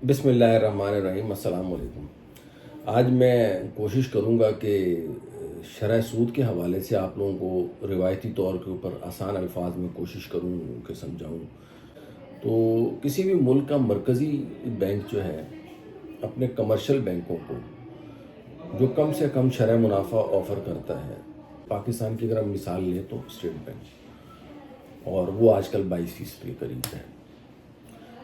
بسم اللہ الرحمن الرحیم۔ السلام علیکم۔ آج میں کوشش کروں گا کہ شرح سود کے حوالے سے آپ لوگوں کو روایتی طور کے اوپر آسان الفاظ میں کوشش کروں کہ سمجھاؤں۔ تو کسی بھی ملک کا مرکزی بینک جو ہے اپنے کمرشل بینکوں کو جو کم سے کم شرح منافع آفر کرتا ہے، پاکستان کی اگر ہم مثال لیں تو اسٹیٹ بینک، اور وہ آج کل 22% کے قریب ہے۔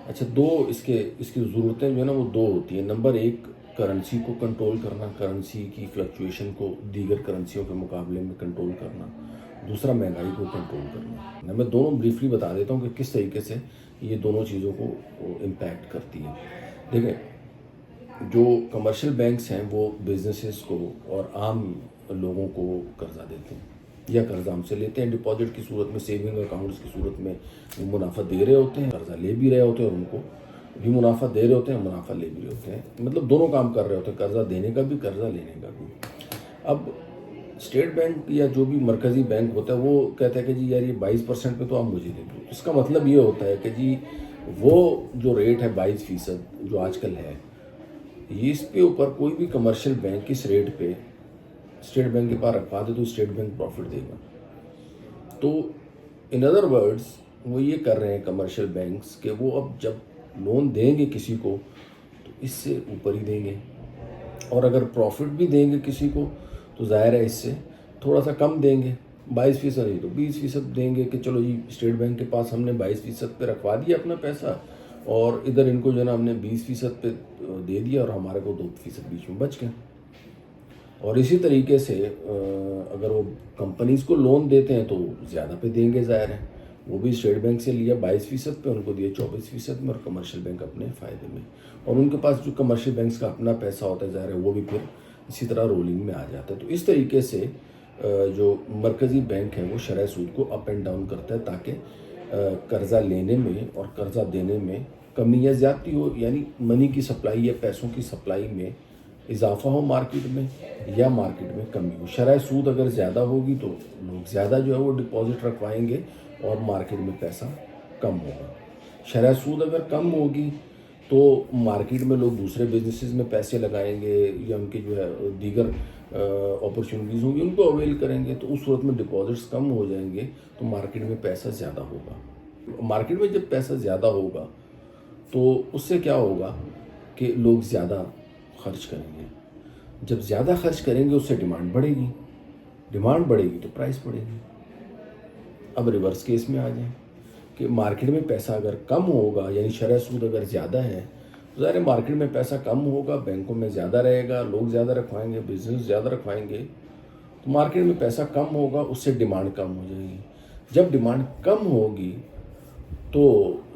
اچھا، اس کی ضرورتیں جو ہے نا وہ دو ہوتی ہیں۔ نمبر ایک، کرنسی کو کنٹرول کرنا، کرنسی کی فلکچویشن کو دیگر کرنسیوں کے مقابلے میں کنٹرول کرنا۔ دوسرا، مہنگائی کو کنٹرول کرنا۔ میں دونوں بریفلی بتا دیتا ہوں کہ کس طریقے سے یہ دونوں چیزوں کو امپیکٹ کرتی ہے۔ دیکھیں، جو کمرشل بینکس ہیں وہ بزنسز کو اور عام لوگوں کو قرضہ دیتے ہیں یا قرضہ ہم سے لیتے ہیں ڈپازٹ کی صورت میں، سیونگ اکاؤنٹس کی صورت میں وہ منافع دے رہے ہوتے ہیں، قرضہ لے بھی رہے ہوتے ہیں، اور ان کو بھی منافع دے رہے ہوتے ہیں، منافع لے بھی رہے ہوتے ہیں، مطلب دونوں کام کر رہے ہوتے ہیں، قرضہ دینے کا بھی، قرضہ لینے کا بھی۔ اب اسٹیٹ بینک یا جو بھی مرکزی بینک ہوتا ہے وہ کہتا ہے کہ جی یار یہ 22% پہ تو آپ مجھے دے دو۔ اس کا مطلب یہ ہوتا ہے کہ جی وہ جو ریٹ ہے 22% جو آج کل ہے، یہ اس کے اوپر کوئی بھی کمرشل بینک اس ریٹ پہ اسٹیٹ بینک کے پاس رکھوا دے تو اسٹیٹ بینک پروفٹ دے گا۔ تو ان ادر ورڈز وہ یہ کر رہے ہیں کمرشل بینکس کہ وہ اب جب لون دیں گے کسی کو تو اس سے اوپر ہی دیں گے، اور اگر پروفٹ بھی دیں گے کسی کو تو ظاہر ہے اس سے تھوڑا سا کم دیں گے، 22% ہی تو 20% دیں گے کہ چلو جی اسٹیٹ بینک کے پاس ہم نے 22% پہ رکھوا دیا اپنا پیسہ، اور ادھر ان کو جو ہے نا ہم نے 20% پہ دے دیا اور ہمارے کو 2% بیچ میں بچ گئے۔ اور اسی طریقے سے اگر وہ کمپنیز کو لون دیتے ہیں تو زیادہ پہ دیں گے، ظاہر ہے وہ بھی اسٹیٹ بینک سے لیا 22% پہ، ان کو دیا 24% میں، اور کمرشل بینک اپنے فائدے میں، اور ان کے پاس جو کمرشل بینکس کا اپنا پیسہ ہوتا ہے ظاہر ہے وہ بھی پھر اسی طرح رولنگ میں آ جاتا ہے۔ تو اس طریقے سے جو مرکزی بینک ہے وہ شرح سود کو اپ اینڈ ڈاؤن کرتا ہے تاکہ قرضہ لینے میں اور قرضہ دینے میں کمی یا زیادتی ہو، یعنی منی کی سپلائی یا پیسوں کی سپلائی میں اضافہ ہو مارکیٹ میں، یا مارکیٹ میں کمی ہو۔ شرح سود اگر زیادہ ہوگی تو لوگ زیادہ جو ہے وہ ڈپازٹ رکھوائیں گے اور مارکیٹ میں پیسہ کم ہوگا۔ شرح سود اگر کم ہوگی تو مارکیٹ میں لوگ دوسرے بزنسز میں پیسے لگائیں گے، یا ان کے جو ہے دیگر اپرچونیٹیز ہوں گی ان کو اویل کریں گے، تو اس صورت میں ڈپازٹس کم ہو جائیں گے تو مارکیٹ میں پیسہ زیادہ ہوگا۔ مارکیٹ میں جب پیسہ زیادہ ہوگا تو اس سے کیا ہوگا کہ لوگ زیادہ خرچ کریں گے۔ جب زیادہ خرچ کریں گے اس سے ڈیمانڈ بڑھے گی، ڈیمانڈ بڑھے گی تو پرائس بڑھے گی۔ اب ریورس کیس میں آ جائیں کہ مارکیٹ میں پیسہ اگر کم ہوگا، یعنی شرح سود اگر زیادہ ہے تو ظاہر ہے مارکیٹ میں پیسہ کم ہوگا، بینکوں میں زیادہ رہے گا، لوگ زیادہ رکھوائیں گے، بزنس زیادہ رکھوائیں گے، تو مارکیٹ میں پیسہ کم ہوگا، اس سے ڈیمانڈ کم ہو جائے گی۔ جب ڈیمانڈ کم ہوگی تو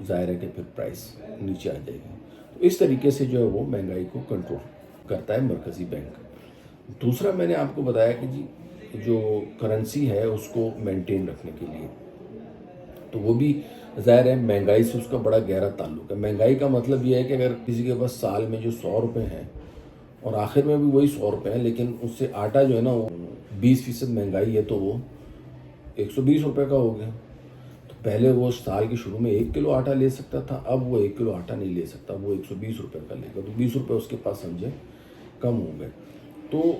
ظاہر ہے کہ پھر پرائس نیچے آ جائے گی۔ تو اس طریقے سے جو ہے وہ مہنگائی کو کنٹرول کرتا ہے مرکزی بینک۔ دوسرا میں نے آپ کو بتایا کہ جی جو کرنسی ہے اس کو مینٹین رکھنے کے لیے، تو وہ بھی ظاہر ہے مہنگائی سے اس کا بڑا گہرا تعلق ہے۔ مہنگائی کا مطلب یہ ہے کہ اگر کسی کے پاس سال میں جو 100 روپے ہیں اور آخر میں بھی وہی 100 روپے ہیں، لیکن اس سے آٹا جو ہے نا وہ 20% مہنگائی ہے تو وہ 120 روپے کا ہو گیا۔ تو پہلے وہ سال کے شروع میں 1 کلو آٹا لے سکتا تھا، اب وہ 1 کلو آٹا نہیں لے سکتا، وہ 120 روپے کا لے گا، تو 20 روپے اس کے پاس سمجھے کم ہو گئے۔ تو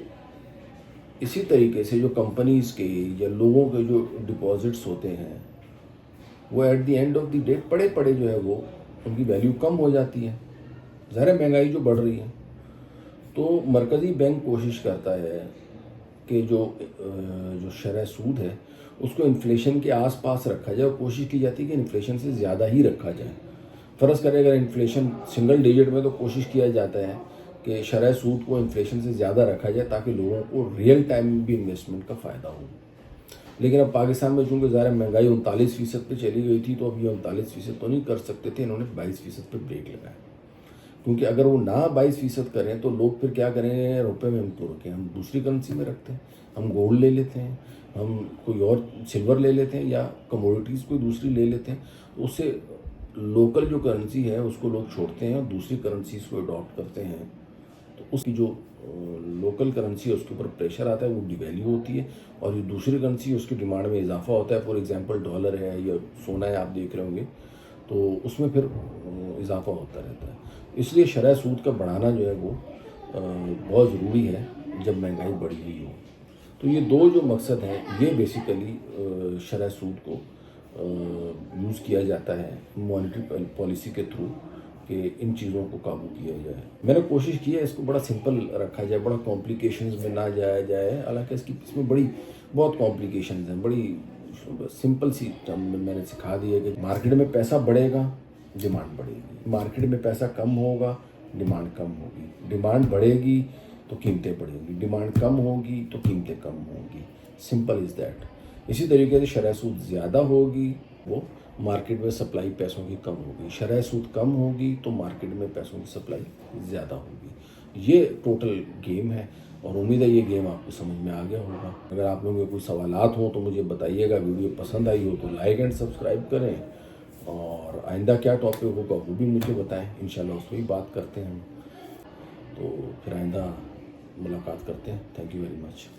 اسی طریقے سے جو کمپنیز کے یا لوگوں کے جو ڈپازٹس ہوتے ہیں وہ at the end of the date پڑے جو ہے وہ ان کی ویلیو کم ہو جاتی ہے، ظاہر مہنگائی جو بڑھ رہی ہے۔ تو مرکزی بینک کوشش کرتا ہے کہ جو شرح سود ہے اس کو انفلیشن کے آس پاس رکھا جائے، اور کوشش کی جاتی ہے کہ انفلیشن سے زیادہ ہی رکھا جائے۔ فرض کرے اگر انفلیشن سنگل ڈیجٹ میں تو کوشش کیا جاتا ہے کہ شرح سود کو انفلیشن سے زیادہ رکھا جائے تاکہ لوگوں کو ریئل ٹائم میں بھی انویسٹمنٹ کا فائدہ ہو۔ لیکن اب پاکستان میں چونکہ ظاہر مہنگائی 39% پہ چلی گئی تھی تو اب یہ 39% تو نہیں کر سکتے تھے، انہوں نے 22% پہ بریک لگایا، کیونکہ اگر وہ نہ 22% کریں تو لوگ پھر کیا کریں گے، روپے میں ہم تو رکھیں، ہم دوسری کرنسی میں رکھتے ہیں، ہم گولڈ لے لیتے ہیں، ہم کوئی اور سلور لے لیتے ہیں، یا کموڈیٹیز کوئی دوسری لے لیتے ہیں، تو اس سے لوکل جو کرنسی ہے اس کو لوگ چھوڑتے ہیں اور دوسری کرنسیز کو اڈاپٹ کرتے ہیں، تو اس کی جو لوکل کرنسی ہے اس کے اوپر پریشر آتا ہے، وہ ڈی ویلیو ہوتی ہے، اور جو دوسری کرنسی ہے اس کی ڈیمانڈ میں اضافہ ہوتا ہے۔ فار ایگزامپل ڈالر ہے یا سونا ہے، آپ دیکھ رہے ہوں گے تو اس میں پھر اضافہ ہوتا رہتا ہے۔ اس لیے شرح سود کا بڑھانا جو ہے وہ بہت ضروری ہے جب مہنگائی بڑھی ہوئی ہو۔ تو یہ دو جو مقصد ہیں یہ بیسیکلی شرح سود کو یوز کیا جاتا ہے مانیٹری پالیسی کے تھرو کہ ان چیزوں کو قابو کیا جائے۔ میں نے کوشش کی ہے اس کو بڑا سمپل رکھا جائے، بڑا کمپلیکیشنز میں نہ جایا جائے، حالانکہ اس میں بہت کمپلیکیشنز ہیں۔ بڑی سمپل سی میں نے سکھا دی ہے کہ مارکیٹ میں پیسہ بڑھے گا، ڈیمانڈ بڑھے گی، مارکیٹ میں پیسہ کم ہوگا، ڈیمانڈ کم ہوگی، ڈیمانڈ بڑھے گی تو قیمتیں بڑھیں گی، ڈیمانڈ کم ہوگی تو قیمتیں کم ہوں گی، سمپل از دیٹ۔ اسی طریقے سے شرح سود زیادہ ہوگی وہ مارکیٹ میں سپلائی پیسوں کی کم ہوگی، شرح سود کم ہوگی تو مارکیٹ میں پیسوں کی سپلائی زیادہ ہوگی۔ یہ ٹوٹل گیم ہے اور امید ہے یہ گیم آپ کو سمجھ میں آ گیا ہوگا۔ اگر آپ لوگوں کے کوئی سوالات ہوں تو مجھے بتائیے گا، ویڈیو پسند آئی ہو تو لائک اینڈ سبسکرائب کریں، اور آئندہ کیا ٹاپک ہوگا وہ بھی مجھے بتائیں، انشاءاللہ اس پہ ہی بات کرتے ہیں ہم۔ تو پھر آئندہ ملاقات کرتے ہیں۔ Thank you very much.